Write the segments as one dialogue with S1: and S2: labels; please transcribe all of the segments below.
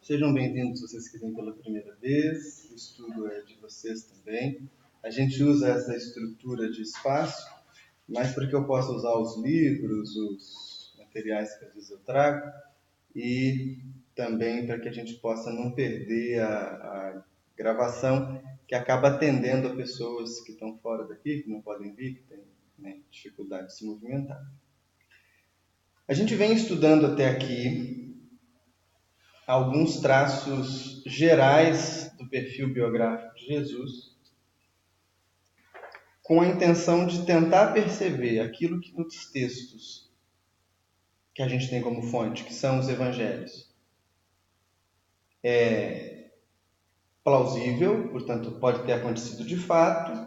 S1: Sejam bem-vindos vocês que vêm pela primeira vez, o estudo é de vocês também. A gente usa essa estrutura de espaço, mas para que eu possa usar os livros, os materiais que às vezes eu trago, e também para que a gente possa não perder a gravação, que acaba atendendo a pessoas que estão fora daqui, que não podem vir, que têm, né, dificuldade de se movimentar. A gente vem estudando até aqui alguns traços gerais do perfil biográfico de Jesus, com a intenção de tentar perceber aquilo que nos textos que a gente tem como fonte, que são os evangelhos, é plausível, portanto pode ter acontecido de fato,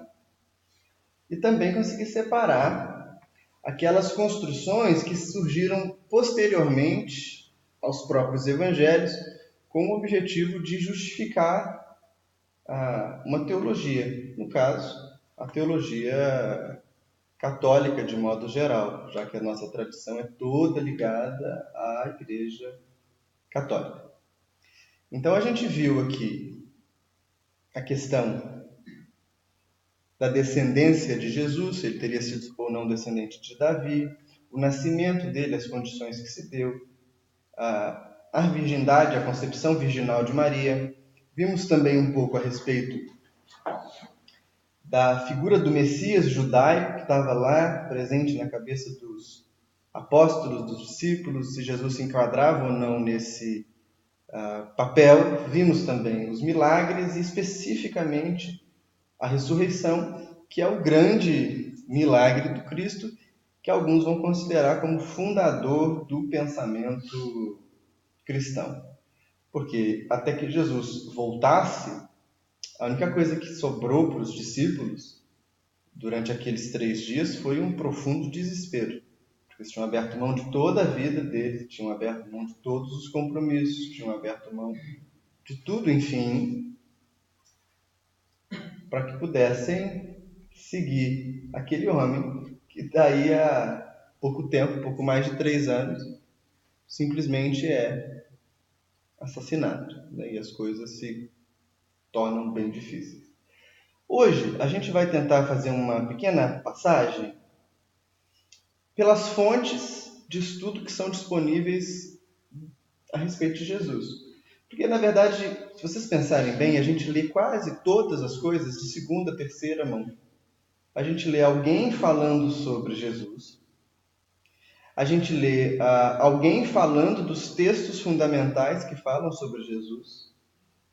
S1: e também conseguir separar aquelas construções que surgiram posteriormente aos próprios evangelhos, com o objetivo de justificar uma teologia, no caso, a teologia católica de modo geral, já que a nossa tradição é toda ligada à Igreja Católica. Então a gente viu aqui a questão da descendência de Jesus, se ele teria sido ou não descendente de Davi, o nascimento dele, as condições que se deu, a virgindade, a concepção virginal de Maria. Vimos também um pouco a respeito da figura do Messias judaico que estava lá, presente na cabeça dos apóstolos, dos discípulos, se Jesus se enquadrava ou não nesse papel. Vimos também os milagres e especificamente a ressurreição, que é o grande milagre do Cristo, que alguns vão considerar como fundador do pensamento cristão. Porque até que Jesus voltasse, a única coisa que sobrou para os discípulos durante aqueles 3 dias foi um profundo desespero. Porque eles tinham aberto mão de toda a vida deles, tinham aberto mão de todos os compromissos, tinham aberto mão de tudo, enfim, para que pudessem seguir aquele homem que daí a pouco tempo, pouco mais de 3 anos, simplesmente é assassinado, né? E as coisas se tornam bem difíceis. Hoje a gente vai tentar fazer uma pequena passagem pelas fontes de estudo que são disponíveis a respeito de Jesus. Porque, na verdade, se vocês pensarem bem, a gente lê quase todas as coisas de segunda, terceira mão. A gente lê alguém falando sobre Jesus, a gente lê alguém falando dos textos fundamentais que falam sobre Jesus.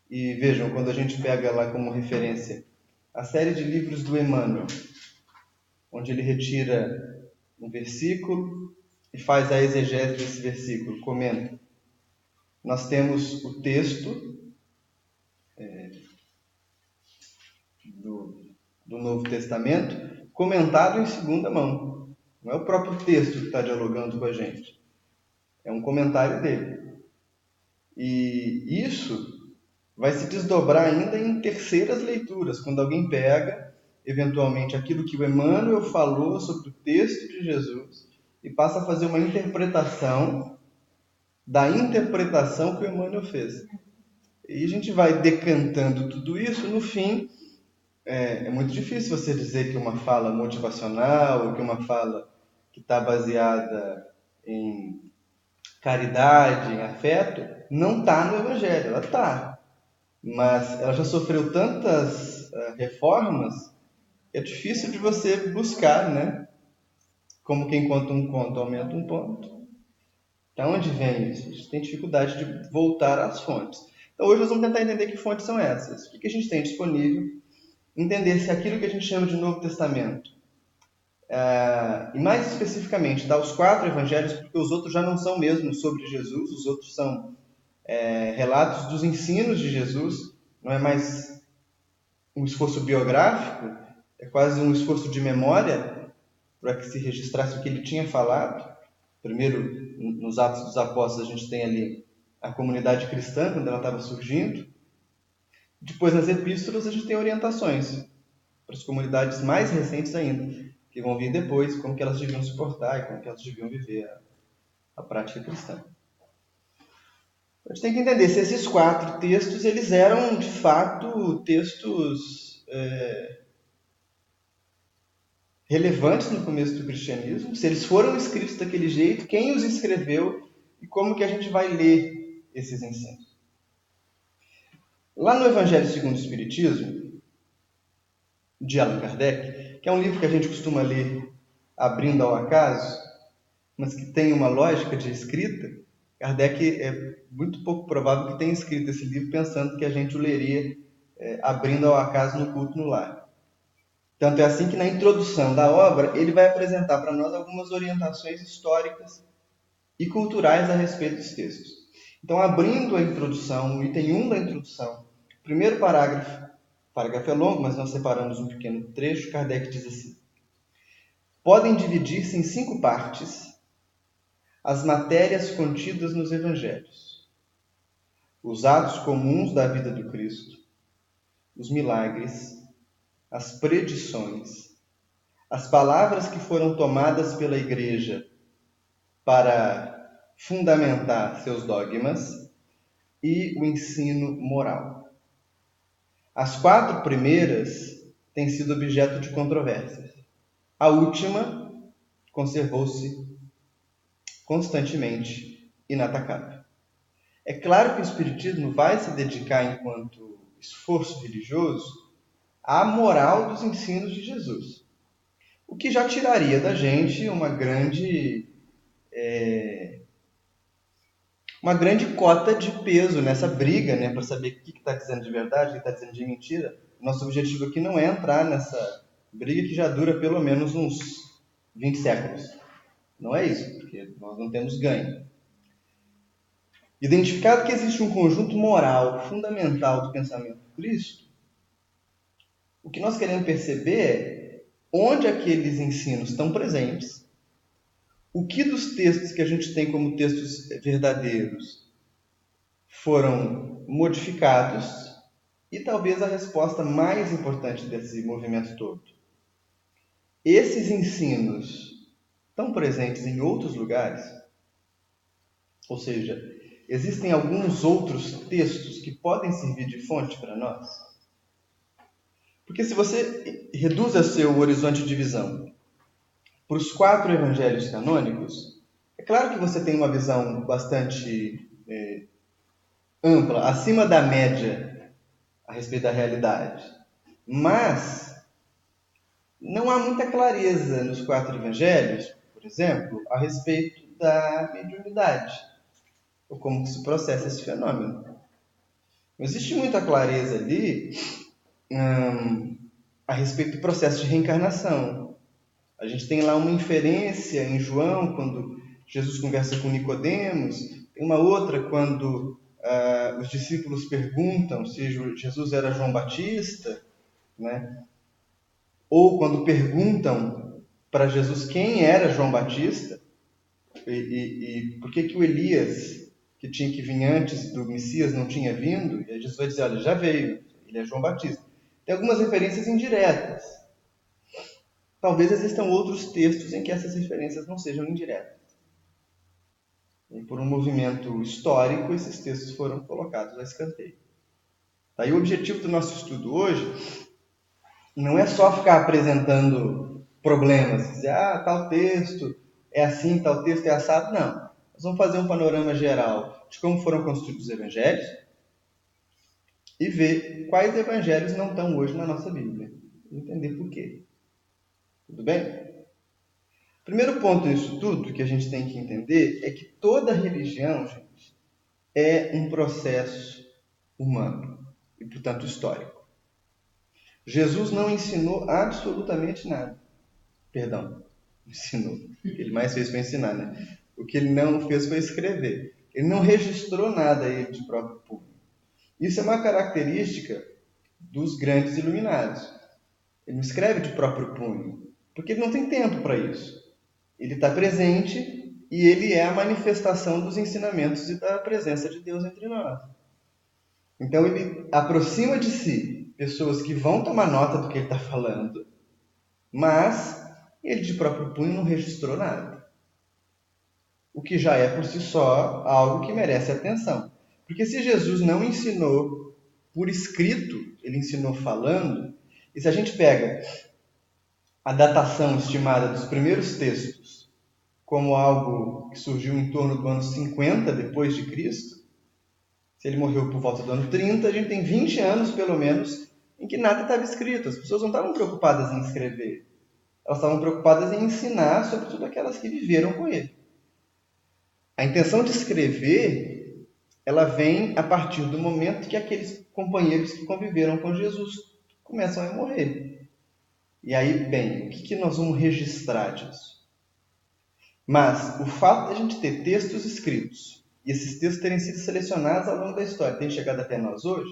S1: E vejam, quando a gente pega lá como referência a série de livros do Emmanuel, onde ele retira um versículo e faz a exegese desse versículo, comenta. Nós temos o texto do Novo Testamento comentado em segunda mão. Não é o próprio texto que está dialogando com a gente. É um comentário dele. E isso vai se desdobrar ainda em terceiras leituras, quando alguém pega, eventualmente, aquilo que o Emmanuel falou sobre o texto de Jesus e passa a fazer uma interpretação da interpretação que o Emmanuel fez. E a gente vai decantando tudo isso, no fim, é muito difícil você dizer que uma fala motivacional, ou que uma fala que está baseada em caridade, em afeto, não está no Evangelho. Ela está, mas ela já sofreu tantas reformas que é difícil de você buscar, né? Como quem conta um conto aumenta um ponto. Da onde vem isso? A gente tem dificuldade de voltar às fontes. Então hoje nós vamos tentar entender que fontes são essas. O que a gente tem disponível, entender se aquilo que a gente chama de Novo Testamento, e mais especificamente, os 4 evangelhos, porque os outros já não são mesmo sobre Jesus, os outros são relatos dos ensinos de Jesus, não é mais um esforço biográfico, é quase um esforço de memória para que se registrasse o que ele tinha falado. Primeiro, nos Atos dos Apóstolos, a gente tem ali a comunidade cristã, quando ela estava surgindo. Depois, nas epístolas, a gente tem orientações para as comunidades mais recentes ainda, que vão vir depois, como que elas deviam se portar e como que elas deviam viver a prática cristã. A gente tem que entender se esses 4 textos eles eram, de fato, textos relevantes no começo do cristianismo, se eles foram escritos daquele jeito, quem os escreveu e como que a gente vai ler esses ensinos. Lá no Evangelho segundo o Espiritismo, de Allan Kardec, que é um livro que a gente costuma ler abrindo ao acaso, mas que tem uma lógica de escrita, Kardec é muito pouco provável que tenha escrito esse livro pensando que a gente o leria abrindo ao acaso no culto no lar. Tanto é assim que na introdução da obra ele vai apresentar para nós algumas orientações históricas e culturais a respeito dos textos. Então, abrindo a introdução, o item 1 da introdução, primeiro parágrafo, o parágrafo é longo, mas nós separamos um pequeno trecho, Kardec diz assim: podem dividir-se em 5 partes as matérias contidas nos evangelhos: os atos comuns da vida do Cristo, os milagres, as predições, as palavras que foram tomadas pela Igreja para fundamentar seus dogmas e o ensino moral. As 4 primeiras têm sido objeto de controvérsias. A última conservou-se constantemente inatacável. É claro que o Espiritismo vai se dedicar, enquanto esforço religioso, à moral dos ensinos de Jesus, o que já tiraria da gente uma grande cota de peso nessa briga, para saber o que está dizendo de verdade, o que está dizendo de mentira. Nosso objetivo aqui não é entrar nessa briga que já dura pelo menos uns 20 séculos. Não é isso, porque nós não temos ganho. Identificado que existe um conjunto moral fundamental do pensamento do Cristo, o que nós queremos perceber é onde aqueles ensinos estão presentes, o que dos textos que a gente tem como textos verdadeiros foram modificados e talvez a resposta mais importante desse movimento todo. Esses ensinos estão presentes em outros lugares? Ou seja, existem alguns outros textos que podem servir de fonte para nós? Porque se você reduz o seu horizonte de visão para os 4 evangelhos canônicos, é claro que você tem uma visão bastante ampla, acima da média a respeito da realidade. Mas não há muita clareza nos 4 evangelhos, por exemplo, a respeito da mediunidade, ou como se processa esse fenômeno. Não existe muita clareza ali a respeito do processo de reencarnação. A gente tem lá uma inferência em João, quando Jesus conversa com Nicodemos, tem uma outra quando os discípulos perguntam se Jesus era João Batista, né? Ou quando perguntam para Jesus quem era João Batista e por que o Elias, que tinha que vir antes do Messias, não tinha vindo, e aí Jesus vai dizer, olha, já veio, ele é João Batista. Tem algumas referências indiretas. Talvez existam outros textos em que essas referências não sejam indiretas. E por um movimento histórico, esses textos foram colocados a escanteio. Daí o objetivo do nosso estudo hoje não é só ficar apresentando problemas, dizer, tal texto é assim, tal texto é assado. Não. Nós vamos fazer um panorama geral de como foram construídos os evangelhos e ver quais evangelhos não estão hoje na nossa Bíblia. E entender por quê. Tudo bem? Primeiro ponto nisso tudo que a gente tem que entender é que toda religião, gente, é um processo humano e, portanto, histórico. Jesus não ensinou absolutamente nada. Perdão, ensinou. O que ele mais fez foi ensinar, né? O que ele não fez foi escrever. Ele não registrou nada ele de próprio punho. Isso é uma característica dos grandes iluminados. Ele não escreve de próprio punho, porque ele não tem tempo para isso. Ele está presente e ele é a manifestação dos ensinamentos e da presença de Deus entre nós. Então ele aproxima de si pessoas que vão tomar nota do que ele está falando, mas ele de próprio punho não registrou nada. O que já é por si só algo que merece atenção. Porque se Jesus não ensinou por escrito, ele ensinou falando, e se a gente pega a datação estimada dos primeiros textos como algo que surgiu em torno do ano 50 depois de Cristo, se ele morreu por volta do ano 30, a gente tem 20 anos, pelo menos, em que nada estava escrito. As pessoas não estavam preocupadas em escrever. Elas estavam preocupadas em ensinar, sobretudo aquelas que viveram com ele. A intenção de escrever, ela vem a partir do momento que aqueles companheiros que conviveram com Jesus começam a morrer. E aí, bem, o que nós vamos registrar disso? Mas o fato de a gente ter textos escritos e esses textos terem sido selecionados ao longo da história, terem chegado até nós hoje,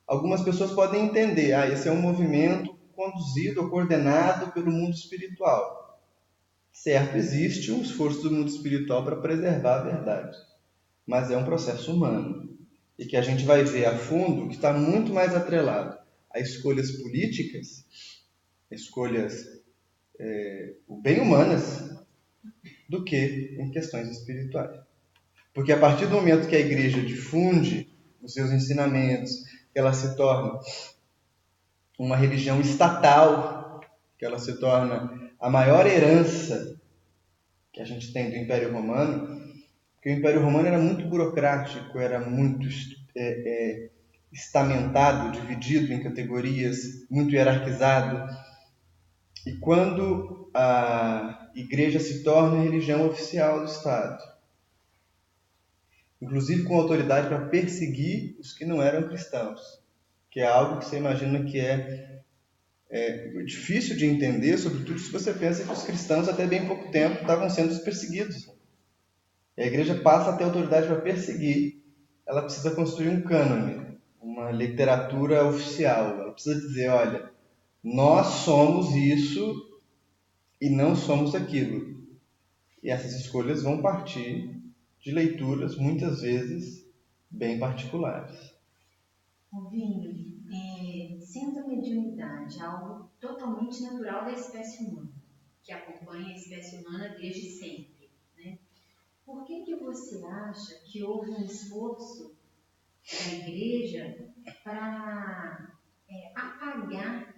S1: algumas pessoas podem entender, esse é um movimento conduzido ou coordenado pelo mundo espiritual. Certo, existe um esforço do mundo espiritual para preservar a verdade, mas é um processo humano e que a gente vai ver a fundo que está muito mais atrelado a escolhas políticas, escolhas bem humanas, do que em questões espirituais. Porque a partir do momento que a igreja difunde os seus ensinamentos, que ela se torna uma religião estatal, que ela se torna a maior herança que a gente tem do Império Romano, porque o Império Romano era muito burocrático, era muito estamentado, dividido em categorias, muito hierarquizado. E quando a igreja se torna a religião oficial do Estado, inclusive com autoridade para perseguir os que não eram cristãos, que é algo que você imagina que é difícil de entender, sobretudo se você pensa que os cristãos até bem pouco tempo estavam sendo perseguidos. E a igreja passa a ter autoridade para perseguir, ela precisa construir um cânone, uma literatura oficial. Ela precisa dizer, olha, nós somos isso e não somos aquilo. E essas escolhas vão partir de leituras, muitas vezes, bem particulares.
S2: Vini, sendo a mediunidade algo totalmente natural da espécie humana, que acompanha a espécie humana desde sempre, né? Por que você acha que houve um esforço da igreja para apagar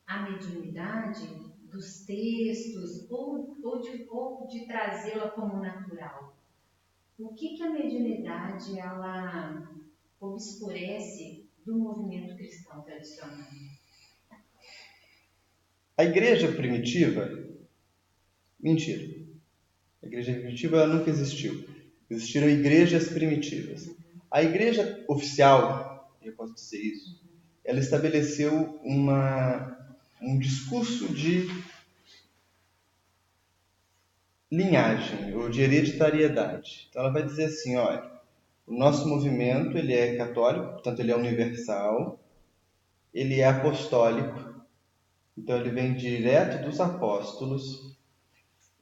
S2: a mediunidade dos textos ou de trazê-la como natural? O que a mediunidade ela obscurece do movimento cristão tradicional?
S1: A igreja primitiva, mentira. A igreja primitiva ela nunca existiu. Existiram igrejas primitivas. A igreja oficial, eu posso dizer isso, ela estabeleceu um discurso de linhagem ou de hereditariedade. Então ela vai dizer assim, olha, o nosso movimento ele é católico, portanto ele é universal, ele é apostólico, então ele vem direto dos apóstolos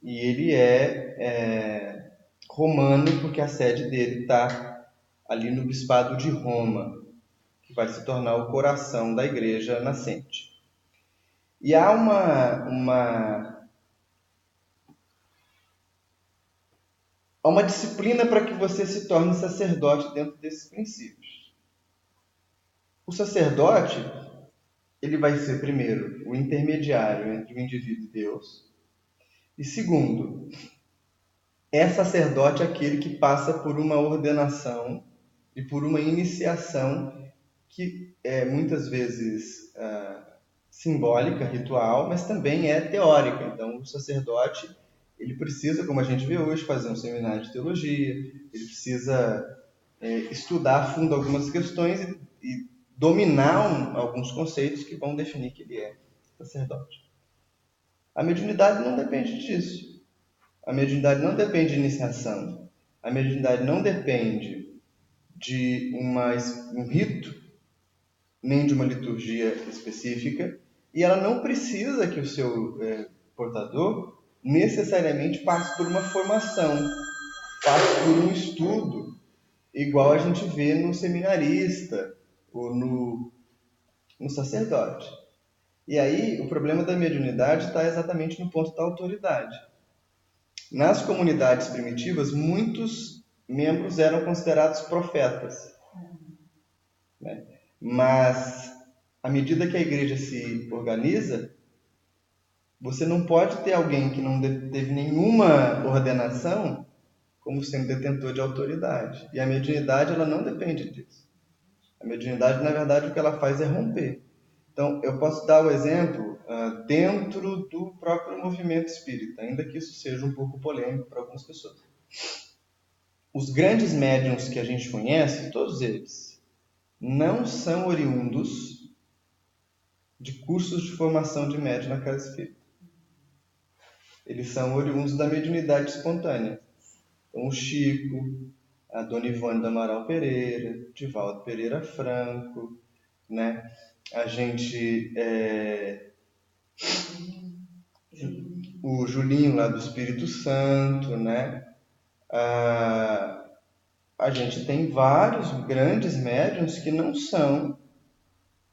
S1: e ele é romano porque a sede dele está ali no Bispado de Roma, que vai se tornar o coração da igreja nascente. E há uma disciplina para que você se torne sacerdote dentro desses princípios. O sacerdote, ele vai ser, primeiro, o intermediário entre o indivíduo e Deus. E segundo, é sacerdote aquele que passa por uma ordenação e por uma iniciação que é muitas vezes simbólica, ritual, mas também é teórica. Então, o sacerdote ele precisa, como a gente vê hoje, fazer um seminário de teologia, ele precisa estudar a fundo algumas questões e dominar alguns conceitos que vão definir que ele é sacerdote. A mediunidade não depende disso. A mediunidade não depende de iniciação. A mediunidade não depende de um rito, nem de uma liturgia específica, e ela não precisa que o seu portador necessariamente passe por uma formação, passe por um estudo, igual a gente vê no seminarista ou no sacerdote. E aí o problema da mediunidade está exatamente no ponto da autoridade. Nas comunidades primitivas, muitos membros eram considerados profetas, né? Mas, à medida que a igreja se organiza, você não pode ter alguém que não teve nenhuma ordenação como sendo detentor de autoridade. E a mediunidade, ela não depende disso. A mediunidade, na verdade, o que ela faz é romper. Então, eu posso dar o exemplo dentro do próprio movimento espírita, ainda que isso seja um pouco polêmico para algumas pessoas. Os grandes médiuns que a gente conhece, todos eles, não são oriundos de cursos de formação de médium na casa espírita. Eles são oriundos da mediunidade espontânea. Então, o Chico, a Dona Ivone do Amaral Pereira, Divaldo Pereira Franco, né? A gente... o Julinho lá do Espírito Santo, né? A gente tem vários grandes médiuns que não são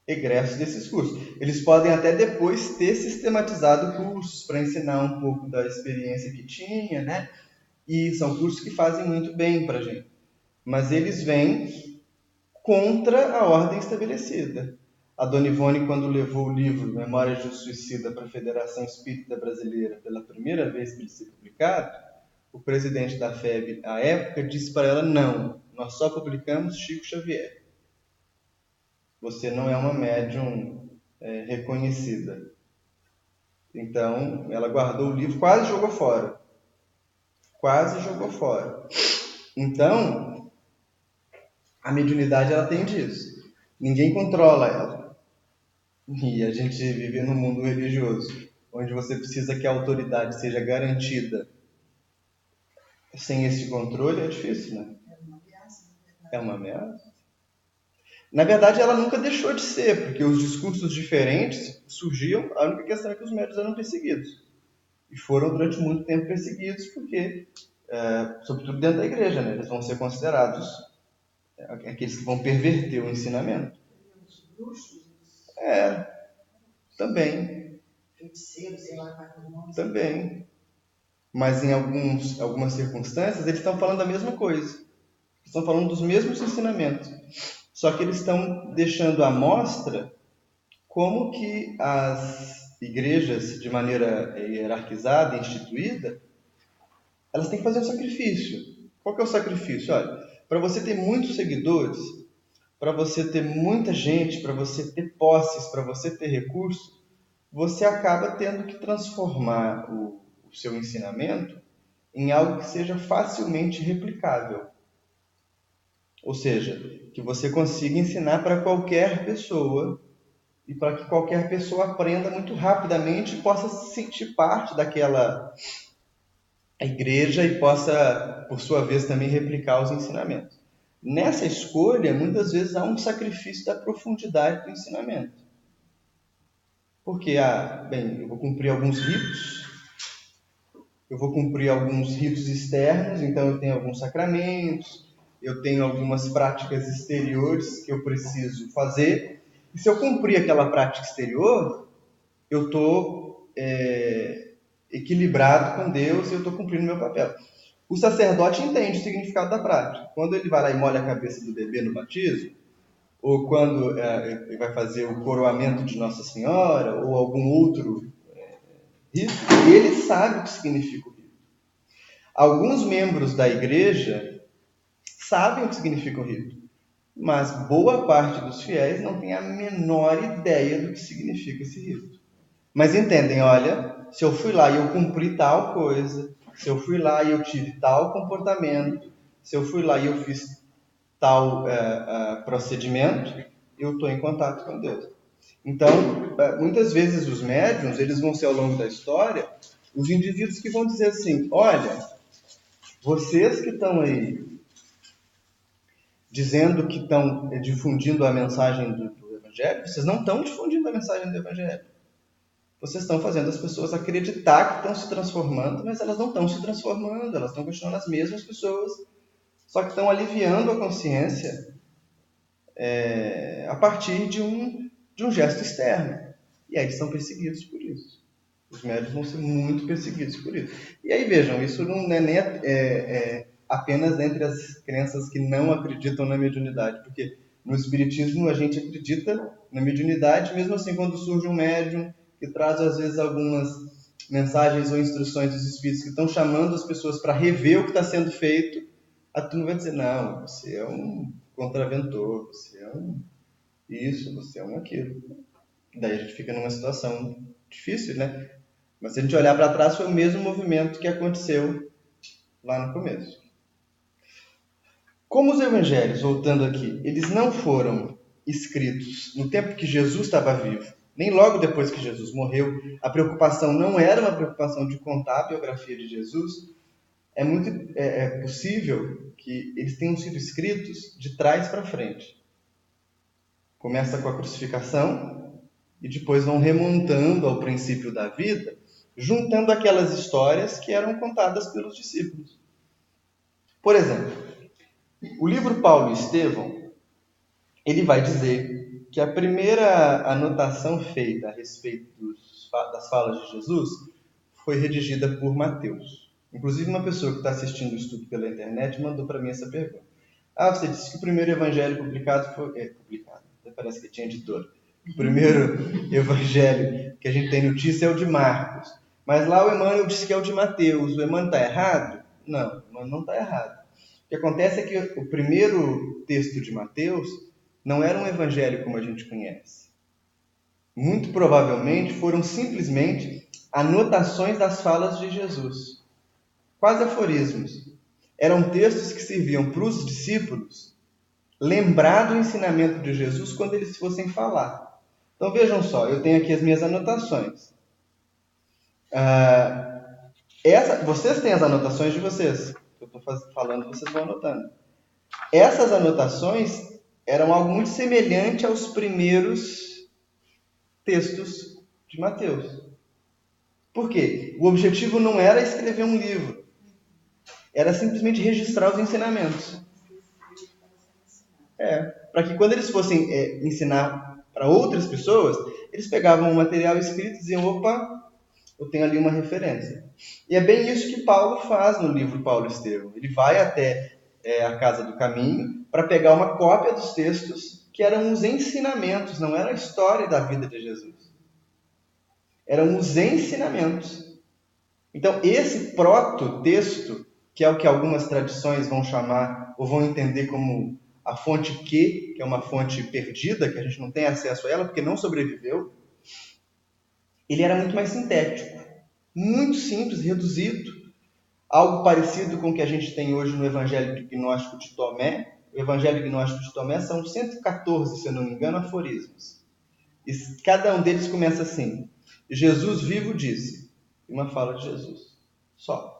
S1: egressos desses cursos. Eles podem até depois ter sistematizado cursos para ensinar um pouco da experiência que tinha, né? E são cursos que fazem muito bem para a gente. Mas eles vêm contra a ordem estabelecida. A Dona Ivone, quando levou o livro Memórias de um Suicida para a Federação Espírita Brasileira pela primeira vez para ele ser publicado, o presidente da FEB, à época, disse para ela: não, nós só publicamos Chico Xavier. Você não é uma médium reconhecida. Então, ela guardou o livro, quase jogou fora. Então, a mediunidade, ela tem disso. Ninguém controla ela. E a gente vive num mundo religioso, onde você precisa que a autoridade seja garantida. Sem esse controle é difícil, né? É uma ameaça. Na verdade, ela nunca deixou de ser, porque os discursos diferentes surgiam, a única questão é que os médiuns eram perseguidos. E foram durante muito tempo perseguidos, porque, sobretudo dentro da igreja, né? Eles vão ser considerados aqueles que vão perverter o ensinamento. Também. Também. Mas em algumas circunstâncias, eles estão falando a mesma coisa. Estão falando dos mesmos ensinamentos. Só que eles estão deixando à mostra como que as igrejas, de maneira hierarquizada, instituída, elas têm que fazer um sacrifício. Qual que é o sacrifício? Olha, para você ter muitos seguidores, para você ter muita gente, para você ter posses, para você ter recursos, você acaba tendo que transformar o seu ensinamento em algo que seja facilmente replicável. Ou seja, que você consiga ensinar para qualquer pessoa e para que qualquer pessoa aprenda muito rapidamente e possa se sentir parte daquela igreja e possa, por sua vez, também replicar os ensinamentos. Nessa escolha, muitas vezes há um sacrifício da profundidade do ensinamento. Porque, eu vou cumprir alguns ritos, eu vou cumprir alguns ritos externos, então eu tenho alguns sacramentos, eu tenho algumas práticas exteriores que eu preciso fazer. E se eu cumprir aquela prática exterior, eu estou equilibrado com Deus e eu estou cumprindo meu papel. O sacerdote entende o significado da prática. Quando ele vai lá e molha a cabeça do bebê no batismo, ou quando ele vai fazer o coroamento de Nossa Senhora, ou algum outro rito, ele sabe o que significa o rito. Alguns membros da igreja sabem o que significa o rito, mas boa parte dos fiéis não tem a menor ideia do que significa esse rito. Mas entendem, olha, se eu fui lá e eu cumpri tal coisa, se eu fui lá e eu tive tal comportamento, se eu fui lá e eu fiz tal procedimento, eu estou em contato com Deus. Então, muitas vezes os médiuns, eles vão ser ao longo da história, os indivíduos que vão dizer assim: olha, vocês que estão aí dizendo que estão difundindo a mensagem do Evangelho, vocês não estão difundindo a mensagem do Evangelho. Vocês estão fazendo as pessoas acreditar que estão se transformando, mas elas não estão se transformando, elas estão continuando as mesmas pessoas, só que estão aliviando a consciência a partir de um gesto externo. E aí eles são perseguidos por isso. Os médiuns vão ser muito perseguidos por isso. E aí vejam, isso não é nem apenas entre as crenças que não acreditam na mediunidade, porque no Espiritismo a gente acredita na mediunidade, mesmo assim quando surge um médium que traz às vezes algumas mensagens ou instruções dos Espíritos que estão chamando as pessoas para rever o que está sendo feito, a turma vai dizer, não, você é um contraventor, você é um isso, você é um aquilo. Daí a gente fica numa situação difícil, né? Mas se a gente olhar para trás, foi o mesmo movimento que aconteceu lá no começo. Como os evangelhos, voltando aqui, eles não foram escritos no tempo que Jesus estava vivo, nem logo depois que Jesus morreu, a preocupação não era uma preocupação de contar a biografia de Jesus, é possível que eles tenham sido escritos de trás para frente. Começa com a crucificação e depois vão remontando ao princípio da vida, juntando aquelas histórias que eram contadas pelos discípulos. Por exemplo, o livro Paulo e Estevão, ele vai dizer que a primeira anotação feita a respeito das falas de Jesus foi redigida por Mateus. Inclusive, uma pessoa que está assistindo o estudo pela internet mandou para mim essa pergunta. Você disse que o primeiro evangelho publicado foi... publicado, até parece que tinha editora. O primeiro evangelho que a gente tem notícia é o de Marcos. Mas lá o Emmanuel disse que é o de Mateus. O Emmanuel está errado? Não, o Emmanuel não está errado. O que acontece é que o primeiro texto de Mateus não era um evangelho como a gente conhece. Muito provavelmente foram simplesmente anotações das falas de Jesus. Quase aforismos. Eram textos que serviam para os discípulos lembrar do ensinamento de Jesus quando eles fossem falar. Então vejam só, eu tenho aqui as minhas anotações. Vocês têm as anotações de vocês. Eu estou falando, vocês vão anotando. Essas anotações eram algo muito semelhante aos primeiros textos de Mateus. Por quê? O objetivo não era escrever um livro. Era simplesmente registrar os ensinamentos. Para que quando eles fossem ensinar para outras pessoas, eles pegavam o material escrito e diziam, opa, eu tenho ali uma referência. E é bem isso que Paulo faz no livro Paulo e Estevão. Ele vai até a Casa do Caminho para pegar uma cópia dos textos que eram os ensinamentos, não era a história da vida de Jesus. Eram os ensinamentos. Então, esse proto-texto, que é o que algumas tradições vão chamar, ou vão entender como a fonte Q, que é uma fonte perdida, que a gente não tem acesso a ela, porque não sobreviveu, ele era muito mais sintético, muito simples, reduzido, algo parecido com o que a gente tem hoje no Evangelho Gnóstico de Tomé. O Evangelho Gnóstico de Tomé são 114, se eu não me engano, aforismos. E cada um deles começa assim, Jesus vivo disse, uma fala de Jesus, só.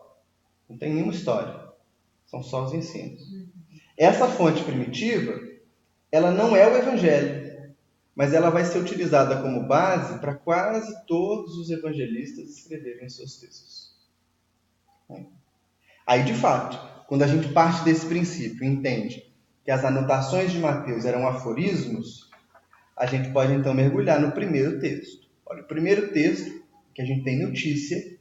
S1: Não tem nenhuma história, são só os ensinos. Essa fonte primitiva, ela não é o Evangelho, mas ela vai ser utilizada como base para quase todos os evangelistas escreverem seus textos. Aí, de fato, quando a gente parte desse princípio e entende que as anotações de Mateus eram aforismos, a gente pode então mergulhar no primeiro texto. Olha, o primeiro texto que a gente tem notícia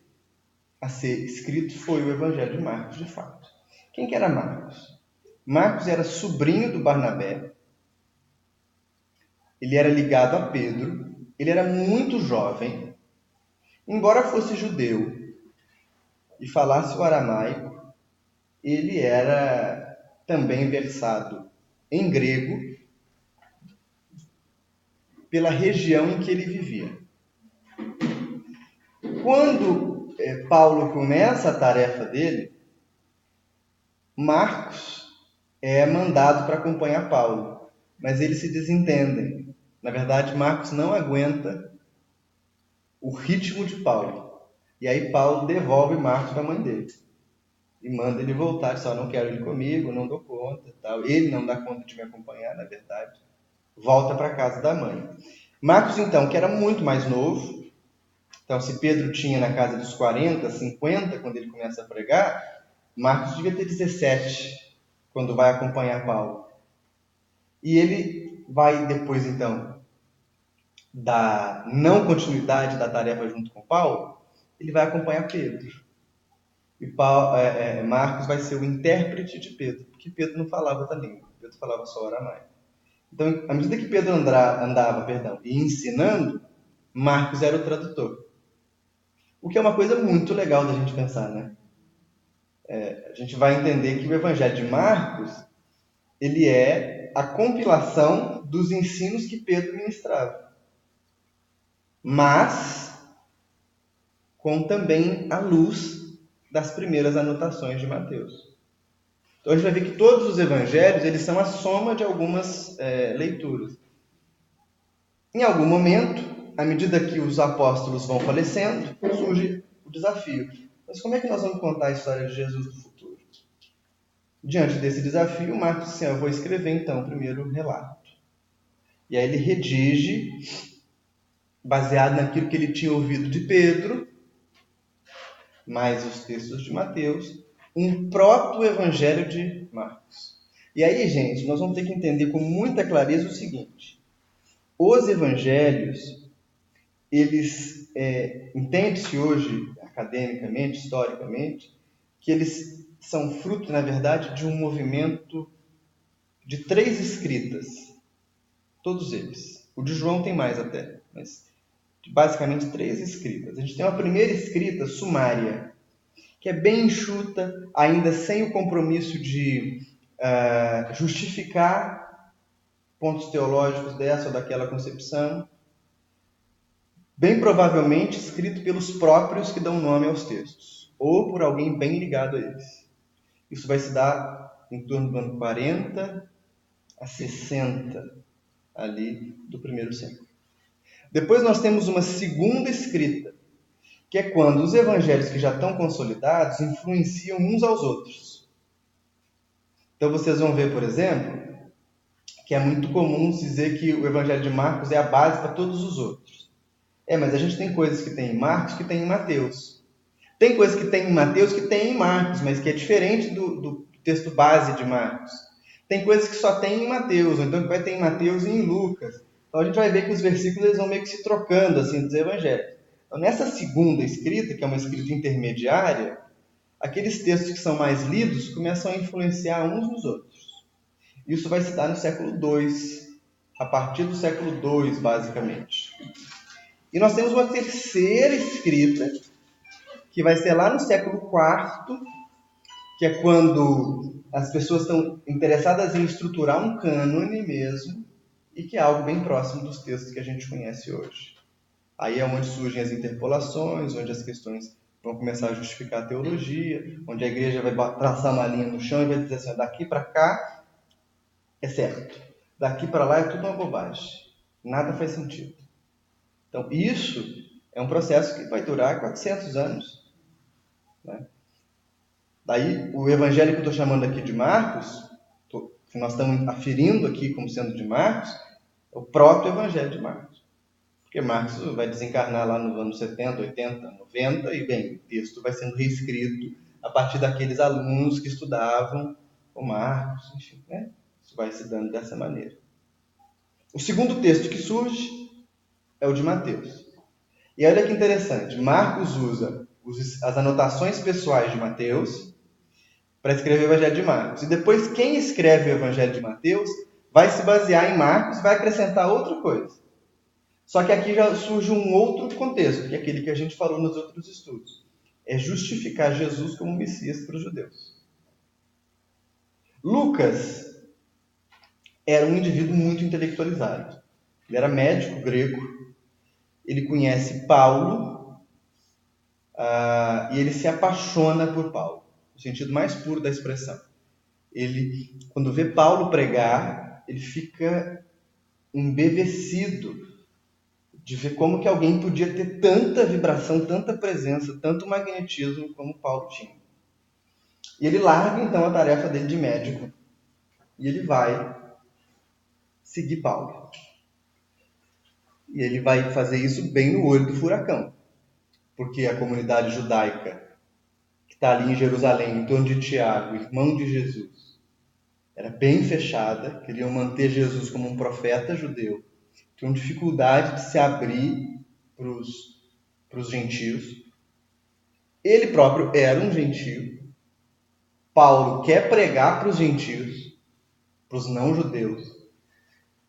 S1: a ser escrito foi o Evangelho de Marcos, de fato. Quem que era Marcos? Marcos era sobrinho do Barnabé, ele era ligado a Pedro, ele era muito jovem, embora fosse judeu e falasse o aramaico, ele era também versado em grego pela região em que ele vivia. Quando Paulo começa a tarefa dele, Marcos é mandado para acompanhar Paulo, mas eles se desentendem. Na verdade, Marcos não aguenta o ritmo de Paulo. E aí Paulo devolve Marcos para a mãe dele. E manda ele voltar, diz, não quero ele comigo, não dou conta. Tal. Ele não dá conta de me acompanhar, na verdade. Volta para a casa da mãe. Marcos, então, que era muito mais novo. Então, se Pedro tinha na casa dos 40, 50, quando ele começa a pregar, Marcos devia ter 17, quando vai acompanhar Paulo. E ele vai depois, então, da não continuidade da tarefa junto com Paulo, ele vai acompanhar Pedro. E Marcos vai ser o intérprete de Pedro, porque Pedro não falava da língua, Pedro falava só aramaico. Então, à medida que Pedro andava e ensinando, Marcos era o tradutor. O que é uma coisa muito legal da gente pensar, né? A gente vai entender que o Evangelho de Marcos, ele é a compilação dos ensinos que Pedro ministrava. Mas com também a luz das primeiras anotações de Mateus. Então a gente vai ver que todos os evangelhos eles são a soma de algumas leituras. Em algum momento, à medida que os apóstolos vão falecendo, surge o desafio. Mas como é que nós vamos contar a história de Jesus do futuro? Diante desse desafio, Marcos disse, eu vou escrever então o primeiro relato. E aí ele redige, baseado naquilo que ele tinha ouvido de Pedro, mais os textos de Mateus, um proto-evangelho de Marcos. E aí, gente, nós vamos ter que entender com muita clareza o seguinte. Os evangelhos, eles, entende-se hoje, academicamente, historicamente, que eles são fruto, na verdade, de um movimento de 3 escritas. Todos eles. O de João tem mais até, mas basicamente 3 escritas. A gente tem uma primeira escrita sumária, que é bem enxuta, ainda sem o compromisso de justificar pontos teológicos dessa ou daquela concepção, bem provavelmente escrito pelos próprios que dão nome aos textos, ou por alguém bem ligado a eles. Isso vai se dar em torno do ano 40 a 60, ali do primeiro século. Depois nós temos uma segunda escrita, que é quando os evangelhos que já estão consolidados influenciam uns aos outros. Então vocês vão ver, por exemplo, que é muito comum dizer que o evangelho de Marcos é a base para todos os outros. Mas a gente tem coisas que tem em Marcos que tem em Mateus. Tem coisas que tem em Mateus que tem em Marcos, mas que é diferente do texto base de Marcos. Tem coisas que só tem em Mateus, ou então que vai ter em Mateus e em Lucas. Então a gente vai ver que os versículos eles vão meio que se trocando assim dos evangelhos. Então, nessa segunda escrita, que é uma escrita intermediária, aqueles textos que são mais lidos começam a influenciar uns nos outros. Isso vai se dar no século II, a partir do século II, basicamente. E nós temos uma terceira escrita, que vai ser lá no século IV, que é quando as pessoas estão interessadas em estruturar um cânone mesmo, e que é algo bem próximo dos textos que a gente conhece hoje. Aí é onde surgem as interpolações, onde as questões vão começar a justificar a teologia, onde a igreja vai traçar uma linha no chão e vai dizer assim, daqui para cá é certo, daqui para lá é tudo uma bobagem, nada faz sentido. Então isso é um processo que vai durar 400 anos. Né? Daí o evangelho que eu estou chamando aqui de Marcos, que nós estamos aferindo aqui como sendo de Marcos, é o proto-evangelho de Marcos. Porque Marcos vai desencarnar lá nos anos 70, 80, 90 e, bem, o texto vai sendo reescrito a partir daqueles alunos que estudavam o Marcos, enfim, né? Isso vai se dando dessa maneira. O segundo texto que surge é o de Mateus. E olha que interessante, Marcos usa as anotações pessoais de Mateus para escrever o Evangelho de Marcos. E depois quem escreve o Evangelho de Mateus vai se basear em Marcos e vai acrescentar outra coisa. Só que aqui já surge um outro contexto, que é aquele que a gente falou nos outros estudos. É justificar Jesus como Messias para os judeus. Lucas era um indivíduo muito intelectualizado. Ele era médico grego, ele conhece Paulo e ele se apaixona por Paulo, no sentido mais puro da expressão. Ele, quando vê Paulo pregar, ele fica embevecido de ver como que alguém podia ter tanta vibração, tanta presença, tanto magnetismo como Paulo tinha. E ele larga então a tarefa dele de médico e ele vai seguir Paulo. E ele vai fazer isso bem no olho do furacão, porque a comunidade judaica que está ali em Jerusalém, em torno de Tiago, irmão de Jesus, era bem fechada, queriam manter Jesus como um profeta judeu, tinham dificuldade de se abrir para os gentios. Ele próprio era um gentio. Paulo quer pregar para os gentios, para os não-judeus.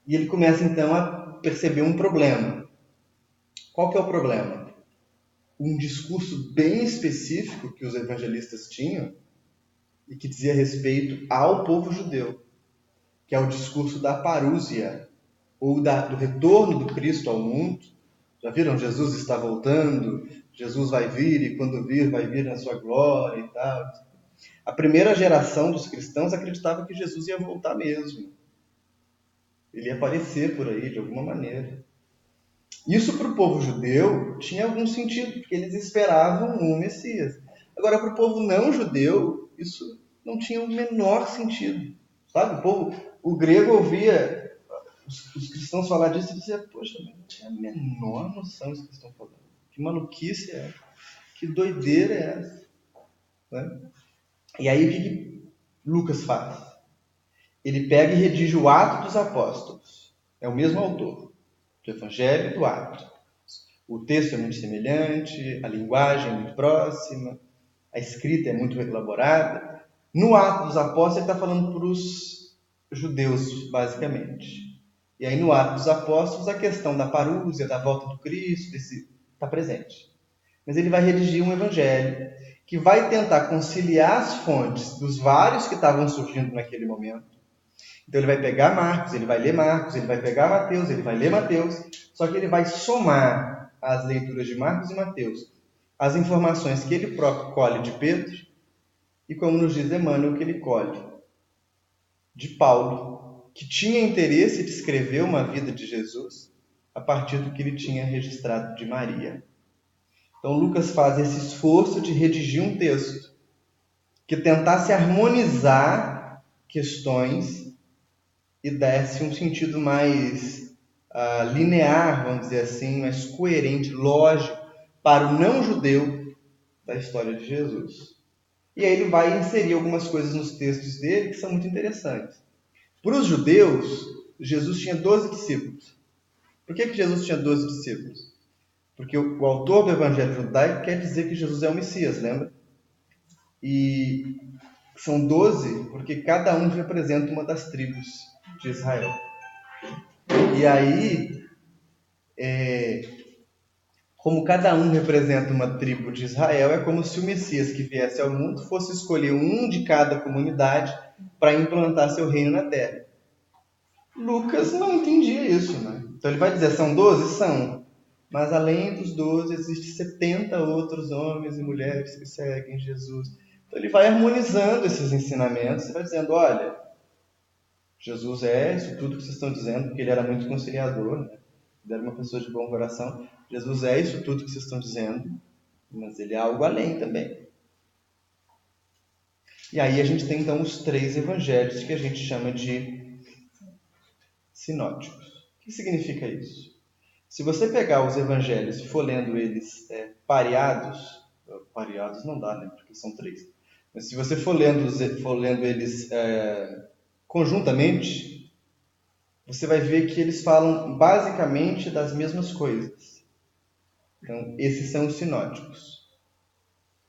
S1: E ele começa então a perceber um problema. Qual que é o problema? Um discurso bem específico que os evangelistas tinham e que dizia respeito ao povo judeu, que é o discurso da parúzia, ou do retorno do Cristo ao mundo. Já viram? Jesus está voltando, Jesus vai vir e quando vir, vai vir na sua glória e tal. A primeira geração dos cristãos acreditava que Jesus ia voltar mesmo. Ele ia aparecer por aí de alguma maneira. Isso para o povo judeu tinha algum sentido, porque eles esperavam um Messias. Agora, para o povo não judeu, isso não tinha o menor sentido. Sabe? O grego ouvia os cristãos falar disso e dizia, poxa, não tinha a menor noção disso que estão falando. Que maluquice é essa? Que doideira é essa? Né? E aí o que Lucas faz? Ele pega e redige o Ato dos Apóstolos. É o mesmo autor, do Evangelho e do Ato. O texto é muito semelhante, a linguagem é muito próxima, a escrita é muito elaborada. No Ato dos Apóstolos ele está falando para os judeus, basicamente. E aí no Ato dos Apóstolos a questão da parúzia, da volta do Cristo, está presente. Mas ele vai redigir um evangelho que vai tentar conciliar as fontes dos vários que estavam surgindo naquele momento. Então ele vai pegar Marcos, ele vai ler Marcos, ele vai pegar Mateus, ele vai ler Mateus, só que ele vai somar as leituras de Marcos e Mateus, as informações que ele próprio colhe de Pedro, e como nos diz Emmanuel, que ele colhe de Paulo, que tinha interesse de escrever uma vida de Jesus a partir do que ele tinha registrado de Maria. Então Lucas faz esse esforço de redigir um texto que tentasse harmonizar questões e desse um sentido mais linear, vamos dizer assim, mais coerente, lógico, para o não-judeu da história de Jesus. E aí ele vai inserir algumas coisas nos textos dele que são muito interessantes. Para os judeus, Jesus tinha 12 discípulos. Por que Jesus tinha 12 discípulos? Porque o autor do Evangelho judaico quer dizer que Jesus é o Messias, lembra? E são 12 porque cada um representa uma das tribos de Israel. E aí, como cada um representa uma tribo de Israel, é como se o Messias que viesse ao mundo fosse escolher um de cada comunidade para implantar seu reino na terra. Lucas não entendia isso, né? Então ele vai dizer, são 12? São. Mas além dos 12, existem 70 outros homens e mulheres que seguem Jesus. Então ele vai harmonizando esses ensinamentos e vai dizendo, olha, Jesus é isso tudo que vocês estão dizendo, porque ele era muito conciliador, né? Ele era uma pessoa de bom coração. Jesus é isso tudo que vocês estão dizendo, mas ele é algo além também. E aí a gente tem então os 3 evangelhos que a gente chama de sinóticos. O que significa isso? Se você pegar os evangelhos e for lendo eles pareados não dá, né? Porque são 3. Mas se você for lendo eles conjuntamente, você vai ver que eles falam basicamente das mesmas coisas. Então, esses são os sinóticos.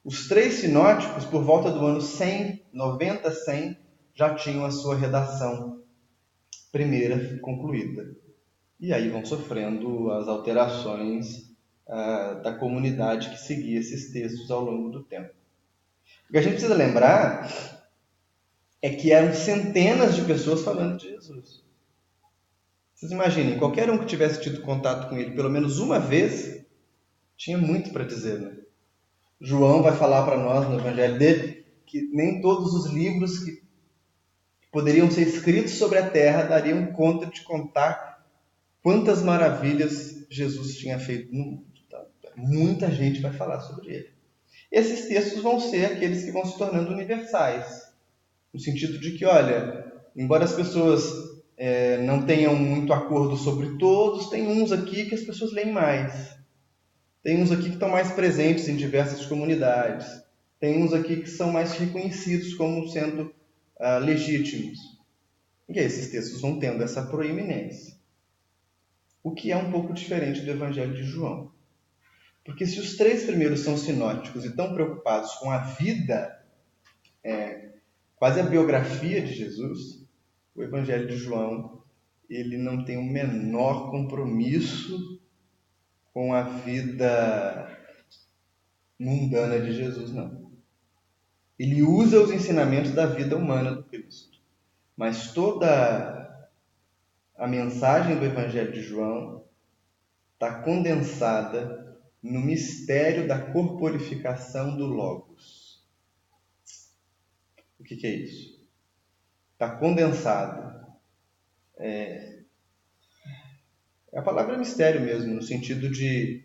S1: Os 3 sinóticos, por volta do ano 100, 90, 100, já tinham a sua redação primeira concluída. E aí vão sofrendo as alterações da comunidade que seguia esses textos ao longo do tempo. O que a gente precisa lembrar é que eram centenas de pessoas falando de Jesus. Vocês imaginem, qualquer um que tivesse tido contato com ele pelo menos uma vez, tinha muito para dizer, né? João vai falar para nós no evangelho dele que nem todos os livros que poderiam ser escritos sobre a terra dariam conta de contar quantas maravilhas Jesus tinha feito no mundo. Tá? Muita gente vai falar sobre ele. Esses textos vão ser aqueles que vão se tornando universais, no sentido de que, olha, embora as pessoas não tenham muito acordo sobre todos, tem uns aqui que as pessoas leem mais. Tem uns aqui que estão mais presentes em diversas comunidades. Tem uns aqui que são mais reconhecidos como sendo legítimos. E aí esses textos vão tendo essa proeminência. O que é um pouco diferente do Evangelho de João. Porque se os 3 primeiros são sinóticos e estão preocupados com a vida, quase a biografia de Jesus, o Evangelho de João, ele não tem o menor compromisso com a vida mundana de Jesus, não. Ele usa os ensinamentos da vida humana do Cristo. Mas toda a mensagem do Evangelho de João está condensada no mistério da corporificação do Logos. O que é isso? Está condensado. A palavra é mistério mesmo, no sentido de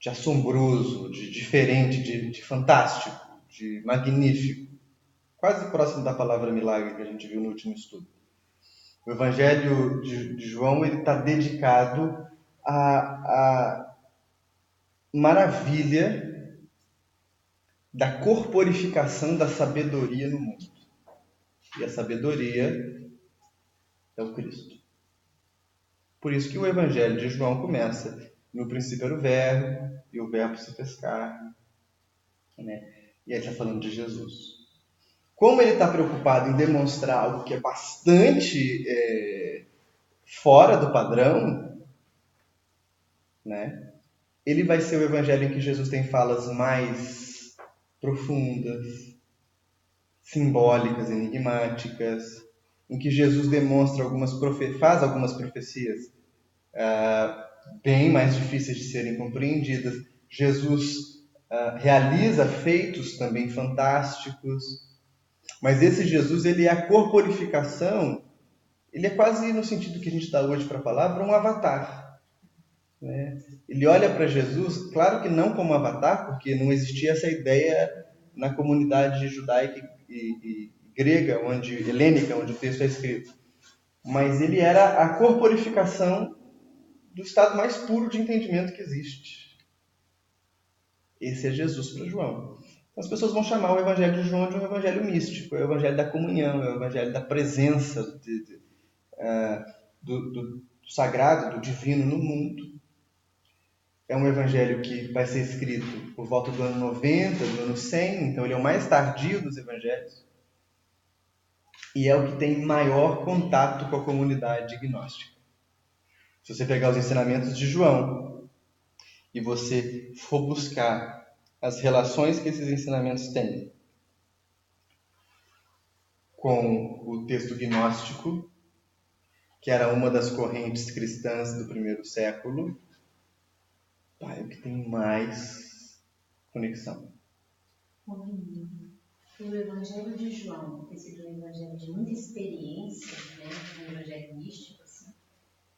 S1: assombroso, de diferente, de fantástico, de magnífico. Quase próximo da palavra milagre que a gente viu no último estudo. O Evangelho de João está dedicado à maravilha da corporificação da sabedoria no mundo. E a sabedoria é o Cristo. Por isso que o Evangelho de João começa: no princípio era o Verbo, e o Verbo se fez carne. Né? E aí está falando de Jesus. Como ele está preocupado em demonstrar algo que é bastante fora do padrão, né? Ele vai ser o evangelho em que Jesus tem falas mais profundas, simbólicas, enigmáticas, em que Jesus demonstra faz algumas profecias bem mais difíceis de serem compreendidas. Jesus realiza feitos também fantásticos. Mas esse Jesus, ele é a corporificação, ele é quase, no sentido que a gente dá hoje para a palavra, um avatar. Né? Ele olha para Jesus, claro que não como avatar, porque não existia essa ideia na comunidade judaica e grega, helênica, onde o texto é escrito. Mas ele era a corporificação do estado mais puro de entendimento que existe. Esse é Jesus para João. As pessoas vão chamar o Evangelho de João de um evangelho místico, é o evangelho da comunhão, é o evangelho da presença do sagrado, do divino no mundo. É um evangelho que vai ser escrito por volta do ano 90, do ano 100, então ele é o mais tardio dos evangelhos. E é o que tem maior contato com a comunidade gnóstica. Se você pegar os ensinamentos de João e você for buscar as relações que esses ensinamentos têm com o texto gnóstico, que era uma das correntes cristãs do primeiro século, é o que tem mais conexão.
S2: O Evangelho de João ter sido um evangelho de muita experiência, né, um evangelho místico, assim,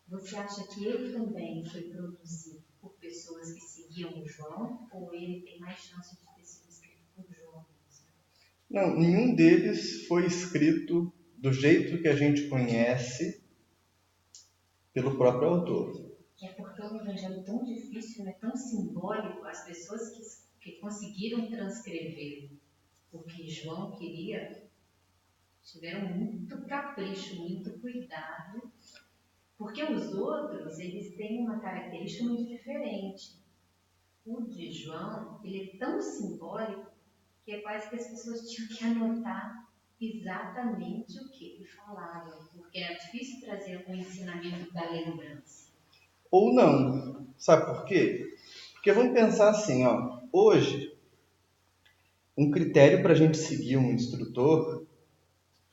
S2: você acha que ele também foi produzido por pessoas que seguiam o João, ou ele tem mais chance de ter sido escrito por João mesmo?
S1: Não, nenhum deles foi escrito do jeito que a gente conhece pelo próprio autor.
S2: É porque é um evangelho tão difícil, né, tão simbólico, as pessoas que conseguiram transcrever o que João queria tiveram muito capricho, muito cuidado, porque os outros, eles têm uma característica muito diferente. O de João, ele é tão simbólico que é quase que as pessoas tinham que anotar exatamente o que ele falava, porque era difícil trazer um ensinamento da lembrança.
S1: Ou não. Sabe por quê? Porque vamos pensar assim, hoje, um critério para a gente seguir um instrutor,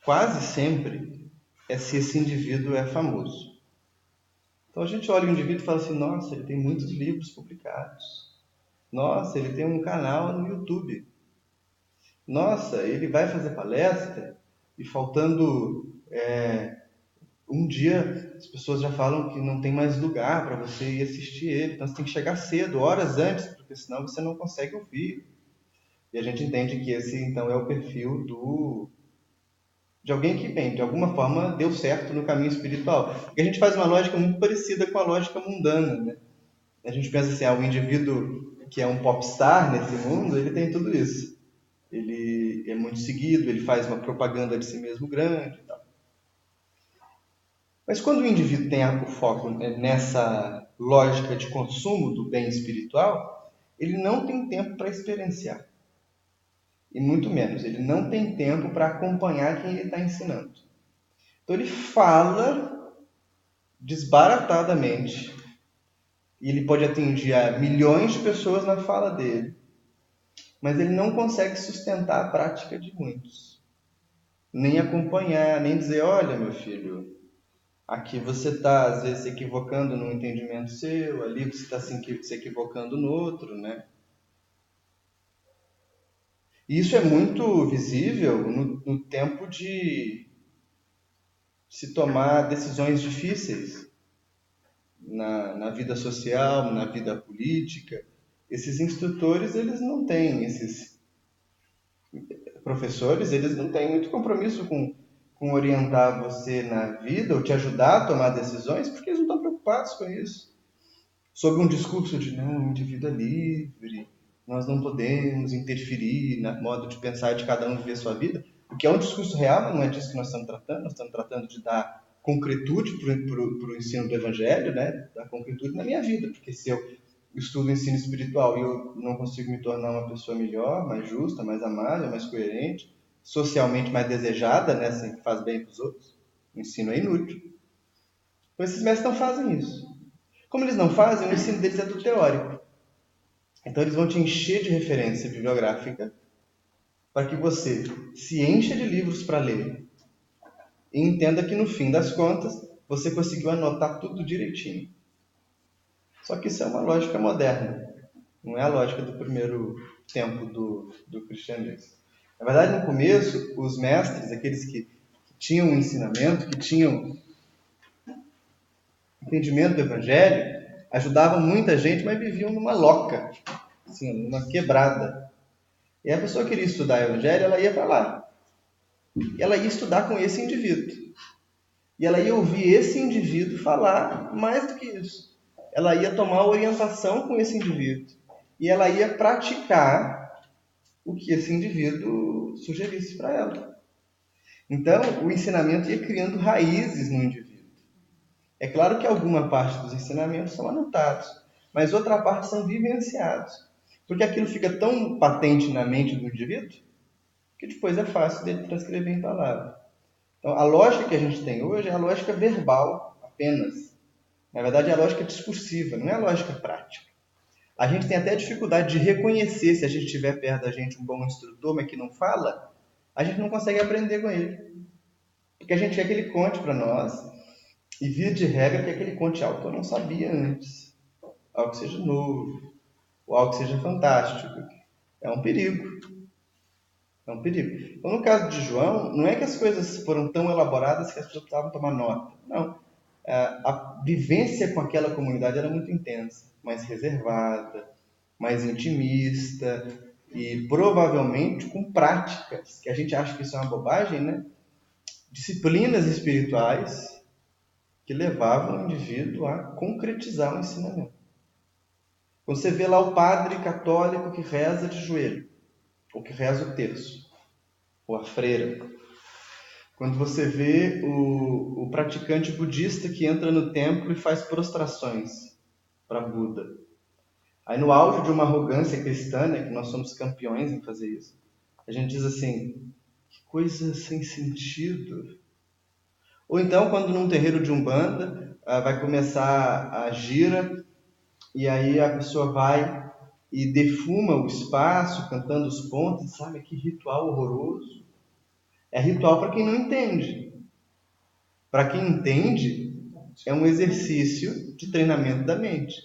S1: quase sempre, é se esse indivíduo é famoso. Então a gente olha o indivíduo e fala assim: nossa, ele tem muitos livros publicados. Nossa, ele tem um canal no YouTube. Nossa, ele vai fazer palestra e faltando um dia as pessoas já falam que não tem mais lugar para você ir assistir ele. Então você tem que chegar cedo, horas antes, porque senão você não consegue ouvir. E a gente entende que esse então é o perfil de alguém que, bem, de alguma forma deu certo no caminho espiritual. Porque a gente faz uma lógica muito parecida com a lógica mundana, né? A gente pensa assim, o indivíduo que é um popstar nesse mundo, ele tem tudo isso. Ele é muito seguido, ele faz uma propaganda de si mesmo grande e tal. Mas quando o indivíduo tem o foco nessa lógica de consumo do bem espiritual, ele não tem tempo para experienciar. E muito menos, ele não tem tempo para acompanhar quem ele está ensinando. Então ele fala desbaratadamente, e ele pode atingir a milhões de pessoas na fala dele, mas ele não consegue sustentar a prática de muitos. Nem acompanhar, nem dizer, olha meu filho, aqui você está às vezes se equivocando num entendimento seu, ali você está se equivocando no outro, né? E isso é muito visível no tempo de se tomar decisões difíceis na vida social, na vida política. Esses instrutores, eles não têm, esses professores, eles não têm muito compromisso com orientar você na vida ou te ajudar a tomar decisões, porque eles não estão preocupados com isso. Sob um discurso de, não, o indivíduo é livre, nós não podemos interferir no modo de pensar de cada um viver sua vida, o que é um discurso real, mas não é disso que nós estamos tratando de dar concretude para o ensino do Evangelho, né? Dar concretude na minha vida, porque se eu estudo o ensino espiritual e eu não consigo me tornar uma pessoa melhor, mais justa, mais amável, mais coerente, socialmente mais desejada, né? Assim, que faz bem para os outros, o ensino é inútil. Então esses mestres não fazem isso. Como eles não fazem, o ensino deles é do teórico. Então eles vão te encher de referência bibliográfica para que você se encha de livros para ler e entenda que no fim das contas você conseguiu anotar tudo direitinho. Só que isso é uma lógica moderna, não é a lógica do primeiro tempo do cristianismo. Na verdade, no começo, os mestres, aqueles que tinham um ensinamento, que tinham entendimento do evangelho, ajudavam muita gente, mas viviam numa loca, assim, numa quebrada. E a pessoa queria estudar o evangelho, ela ia para lá. E ela ia estudar com esse indivíduo. E ela ia ouvir esse indivíduo falar mais do que isso. Ela ia tomar orientação com esse indivíduo. E ela ia praticar o que esse indivíduo sugerisse para ela. Então, o ensinamento ia criando raízes no indivíduo. É claro que alguma parte dos ensinamentos são anotados, mas outra parte são vivenciados. Porque aquilo fica tão patente na mente do indivíduo que depois é fácil dele transcrever em palavras. Então, a lógica que a gente tem hoje é a lógica verbal apenas. Na verdade, é a lógica discursiva, não é a lógica prática. A gente tem até dificuldade de reconhecer, se a gente tiver perto da gente um bom instrutor, mas que não fala, a gente não consegue aprender com ele. Porque a gente quer que ele conte para nós, e via de regra quer que ele conte algo que eu não sabia antes. Algo que seja novo, ou algo que seja fantástico. É um perigo. É um perigo. Então, no caso de João, não é que as coisas foram tão elaboradas que as pessoas precisavam tomar nota. Não. A vivência com aquela comunidade era muito intensa, mais reservada, mais intimista e provavelmente com práticas, que a gente acha que isso é uma bobagem, né? Disciplinas espirituais que levavam o indivíduo a concretizar o ensinamento. Quando você vê lá o padre católico que reza de joelho, ou que reza o terço, ou a freira. Quando você vê o praticante budista que entra no templo e faz prostrações para Buda. Aí no auge de uma arrogância cristã, né, que nós somos campeões em fazer isso, a gente diz assim, que coisa sem sentido. Ou então, quando num terreiro de Umbanda, vai começar a gira, e aí a pessoa vai e defuma o espaço, cantando os pontos, sabe? Que ritual horroroso. É ritual para quem não entende. Para quem entende, é um exercício de treinamento da mente.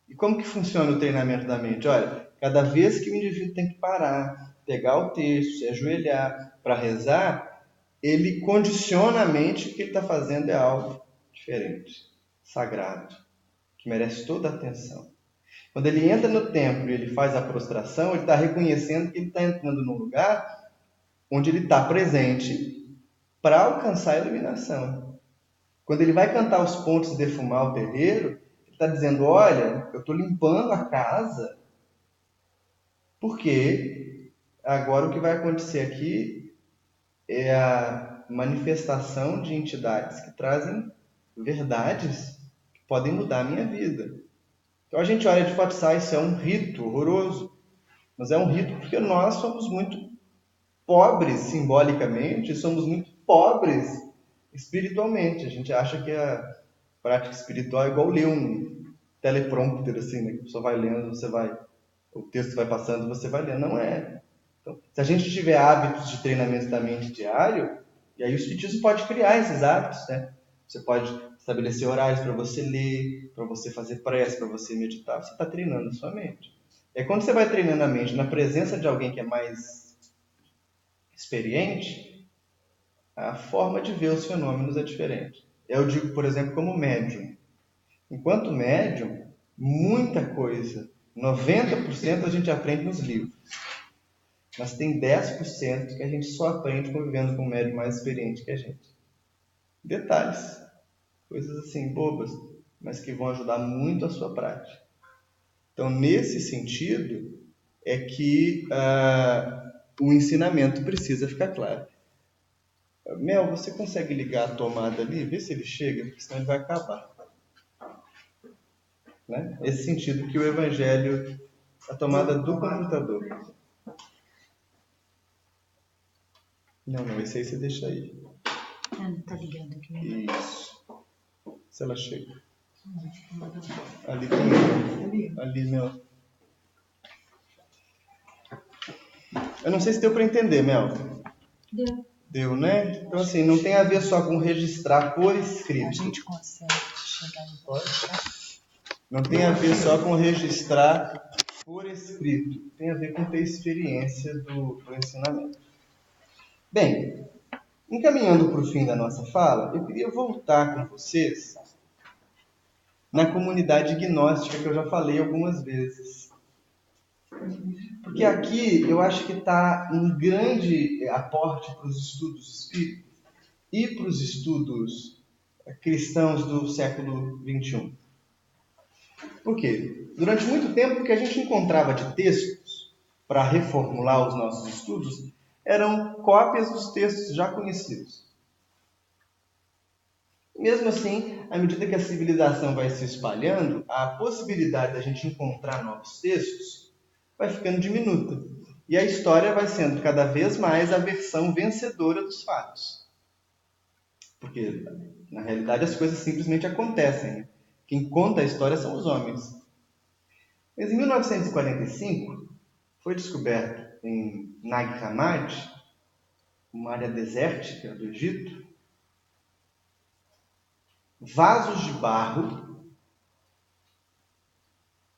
S1: E como que funciona o treinamento da mente? Olha, cada vez que o indivíduo tem que parar, pegar o texto, se ajoelhar para rezar, ele condiciona a mente que ele está fazendo é algo diferente, sagrado, que merece toda a atenção. Quando ele entra no templo e ele faz a prostração, ele está reconhecendo que ele está entrando num lugar onde ele está presente para alcançar a iluminação. Quando ele vai cantar os pontos e defumar o terreiro, ele está dizendo, olha, eu estou limpando a casa, porque agora o que vai acontecer aqui é a manifestação de entidades que trazem verdades, que podem mudar a minha vida. Então a gente olha de fato, isso é um rito horroroso, mas é um rito porque nós somos muito pobres simbolicamente, somos muito pobres espiritualmente. A gente acha que a prática espiritual é igual ler um teleprompter, assim, né? Que a pessoa vai lendo, o texto vai passando, você vai lendo. Não é. Então, se a gente tiver hábitos de treinamento da mente diário, e aí o Espiritismo pode criar esses hábitos, né? Você pode estabelecer horários para você ler, para você fazer prece, para você meditar. Você está treinando a sua mente. E aí, quando você vai treinando a mente na presença de alguém que é mais experiente, a forma de ver os fenômenos é diferente. Eu digo, por exemplo, como médium. Enquanto médium, muita coisa, 90% a gente aprende nos livros. Mas tem 10% que a gente só aprende convivendo com um médium mais experiente que a gente. Detalhes, coisas assim, bobas, mas que vão ajudar muito a sua prática. Então, nesse sentido, é que o ensinamento precisa ficar claro. Mel, você consegue ligar a tomada ali? Vê se ele chega, porque senão ele vai acabar. Né? Esse sentido que o Evangelho, a tomada do computador. Não, esse aí você deixa aí.
S2: Não tá ligado aqui, né?
S1: Isso. Se ela chega. Ali também. Ali, Mel. Eu não sei se deu para entender, Mel.
S2: Deu.
S1: Deu, né? Então, assim, não tem a ver só com registrar por escrito.
S2: A gente consegue chegar em volta.
S1: Não tem a ver só com registrar por escrito. Tem a ver com ter experiência do ensinamento. Bem, encaminhando para o fim da nossa fala, eu queria voltar com vocês na comunidade gnóstica que eu já falei algumas vezes. Porque aqui eu acho que está um grande aporte para os estudos espíritas e para os estudos cristãos do século XXI. Por quê? Durante muito tempo, o que a gente encontrava de textos para reformular os nossos estudos eram cópias dos textos já conhecidos. Mesmo assim, à medida que a civilização vai se espalhando, a possibilidade da gente encontrar novos textos vai ficando diminuta. E a história vai sendo cada vez mais a versão vencedora dos fatos. Porque, na realidade, as coisas simplesmente acontecem. Né? Quem conta a história são os homens. Mas em 1945, foi descoberto em Nag Hammadi, uma área desértica do Egito, vasos de barro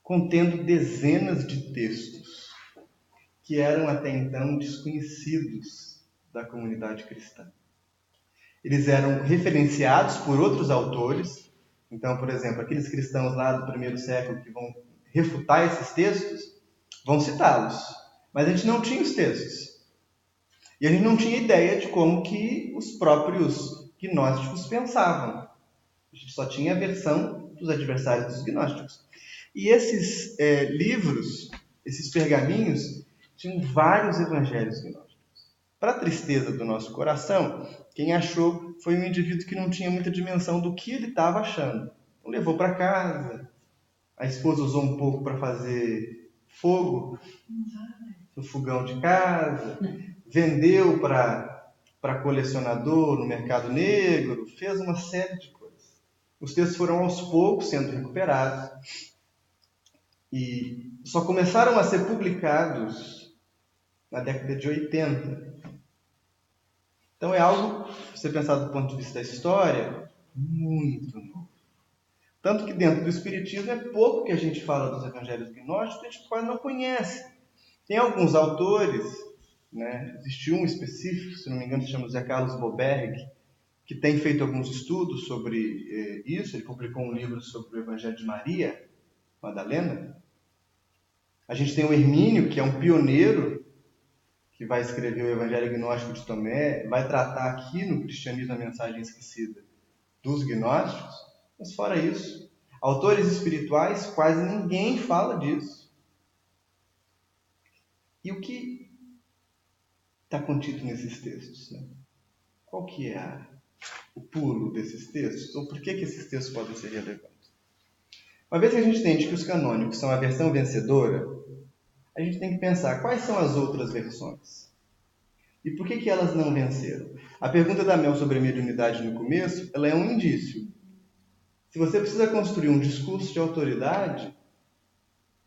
S1: contendo dezenas de textos que eram até então desconhecidos da comunidade cristã. Eles eram referenciados por outros autores. Então, por exemplo, aqueles cristãos lá do primeiro século que vão refutar esses textos, vão citá-los. Mas a gente não tinha os textos. E a gente não tinha ideia de como que os próprios gnósticos pensavam. A gente só tinha a versão dos adversários dos gnósticos. E esses livros, esses pergaminhos, tinham vários evangelhos gnósticos. Para a tristeza do nosso coração, quem achou foi um indivíduo que não tinha muita dimensão do que ele estava achando. Então, levou para casa, a esposa usou um pouco para fazer fogo no fogão de casa, vendeu para colecionador no mercado negro, fez uma série de coisas. Os textos foram aos poucos sendo recuperados e só começaram a ser publicados na década de 80. Então é algo, se você pensar do ponto de vista da história, muito novo. Tanto que dentro do Espiritismo é pouco que a gente fala dos evangelhos gnósticos, a gente quase não conhece. Tem alguns autores, né? Existe um específico, se não me engano, se chama José Carlos Boberg, que tem feito alguns estudos sobre isso. Ele publicou um livro sobre o Evangelho de Maria Madalena. A gente tem o Hermínio, que é um pioneiro, que vai escrever o Evangelho Gnóstico de Tomé, vai tratar aqui no Cristianismo a Mensagem Esquecida dos gnósticos, mas fora isso, autores espirituais, quase ninguém fala disso. E o que está contido nesses textos? Né? Qual que é o pulo desses textos? Ou por que esses textos podem ser relevantes? Uma vez que a gente entende que os canônicos são a versão vencedora, a gente tem que pensar quais são as outras versões. E por que elas não venceram? A pergunta da Mel sobre a mediunidade no começo, ela é um indício. Se você precisa construir um discurso de autoridade,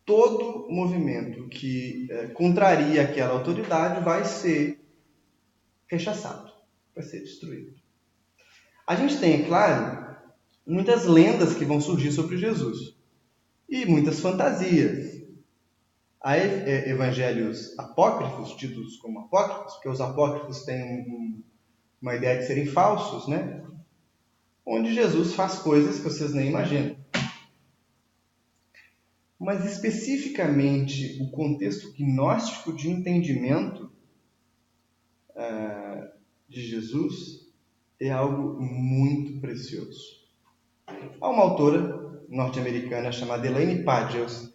S1: todo movimento que contraria aquela autoridade vai ser rechaçado, vai ser destruído. A gente tem, é claro, muitas lendas que vão surgir sobre Jesus e muitas fantasias. Há evangelhos apócrifos, tidos como apócrifos, porque os apócrifos têm uma ideia de serem falsos, né? Onde Jesus faz coisas que vocês nem imaginam. Mas especificamente o contexto gnóstico de entendimento de Jesus é algo muito precioso. Há uma autora norte-americana chamada Elaine Pagels,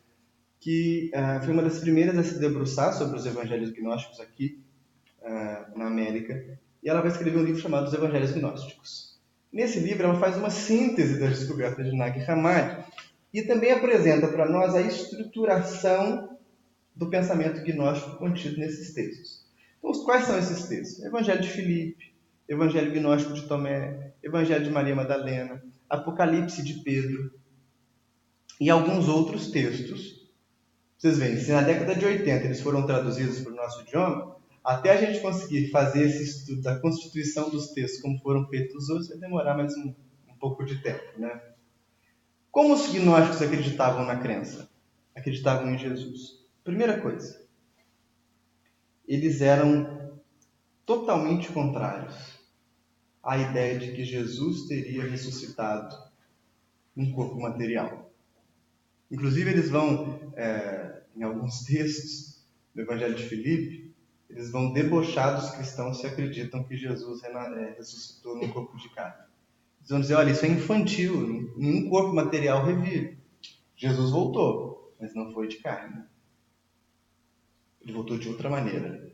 S1: que foi uma das primeiras a se debruçar sobre os evangelhos gnósticos aqui na América, e ela vai escrever um livro chamado Os Evangelhos Gnósticos. Nesse livro ela faz uma síntese da descoberta de Nag Hammadi e também apresenta para nós a estruturação do pensamento gnóstico contido nesses textos. Então, quais são esses textos? Evangelho de Filipe, Evangelho Gnóstico de Tomé, Evangelho de Maria Madalena, Apocalipse de Pedro e alguns outros textos. Vocês veem, se na década de 80 eles foram traduzidos para o nosso idioma, até a gente conseguir fazer esse estudo da constituição dos textos como foram feitos os outros, vai demorar mais um pouco de tempo, né? Como os gnósticos acreditavam na crença? Acreditavam em Jesus. Primeira coisa, eles eram totalmente contrários à ideia de que Jesus teria ressuscitado um corpo material. Inclusive, eles vão, em alguns textos do Evangelho de Filipe, eles vão debochar dos cristãos que acreditam que Jesus ressuscitou num corpo de carne. Eles vão dizer, olha, isso é infantil, nenhum corpo material revive. Jesus voltou, mas não foi de carne. Ele voltou de outra maneira.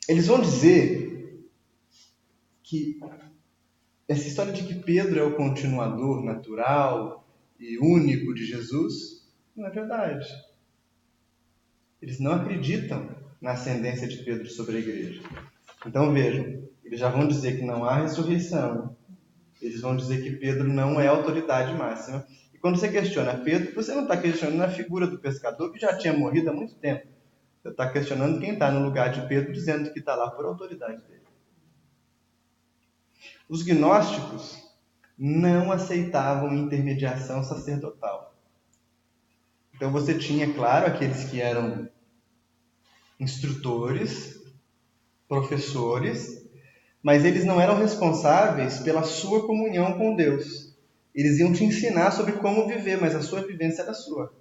S1: Eles vão dizer que essa história de que Pedro é o continuador natural e único de Jesus não é verdade. Eles não acreditam na ascendência de Pedro sobre a igreja. Então vejam, eles já vão dizer que não há ressurreição. Eles vão dizer que Pedro não é a autoridade máxima. E quando você questiona Pedro, você não está questionando a figura do pescador que já tinha morrido há muito tempo. Você está questionando quem está no lugar de Pedro, dizendo que está lá por autoridade dele. Os gnósticos não aceitavam intermediação sacerdotal. Então você tinha, claro, aqueles que eram instrutores, professores, mas eles não eram responsáveis pela sua comunhão com Deus. Eles iam te ensinar sobre como viver, mas a sua vivência era sua.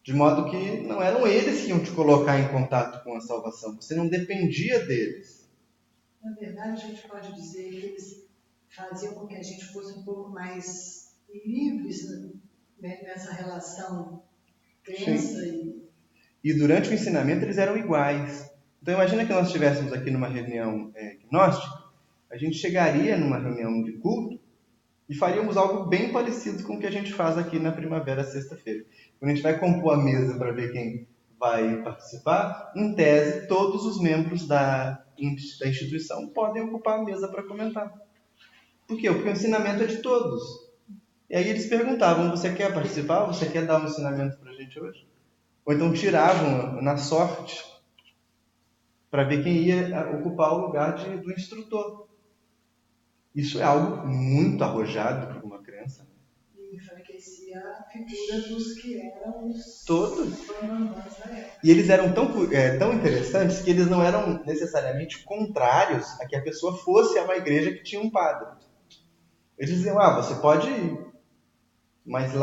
S1: De modo que não eram eles que iam te colocar em contato com a salvação. Você não dependia deles.
S3: Na verdade, a gente pode dizer que eles faziam com que a gente fosse um pouco mais livres, né, nessa relação crença
S1: e durante o ensinamento eles eram iguais. Então imagina que nós estivéssemos aqui numa reunião gnóstica, a gente chegaria numa reunião de culto e faríamos algo bem parecido com o que a gente faz aqui na primavera, sexta-feira. Quando a gente vai compor a mesa para ver quem vai participar, em tese, todos os membros da instituição podem ocupar a mesa para comentar. Por quê? Porque o ensinamento é de todos. E aí eles perguntavam, você quer participar? Você quer dar um ensinamento para a gente hoje? Ou então tiravam na sorte para ver quem ia ocupar o lugar do instrutor. Isso é algo muito arrojado para uma crença.
S3: E enfraquecia a figura dos que eram os
S1: todos.
S3: bambambãs da época.
S1: E eles eram tão interessantes que eles não eram necessariamente contrários a que a pessoa fosse a uma igreja que tinha um padre. Eles diziam, você pode ir, mas lá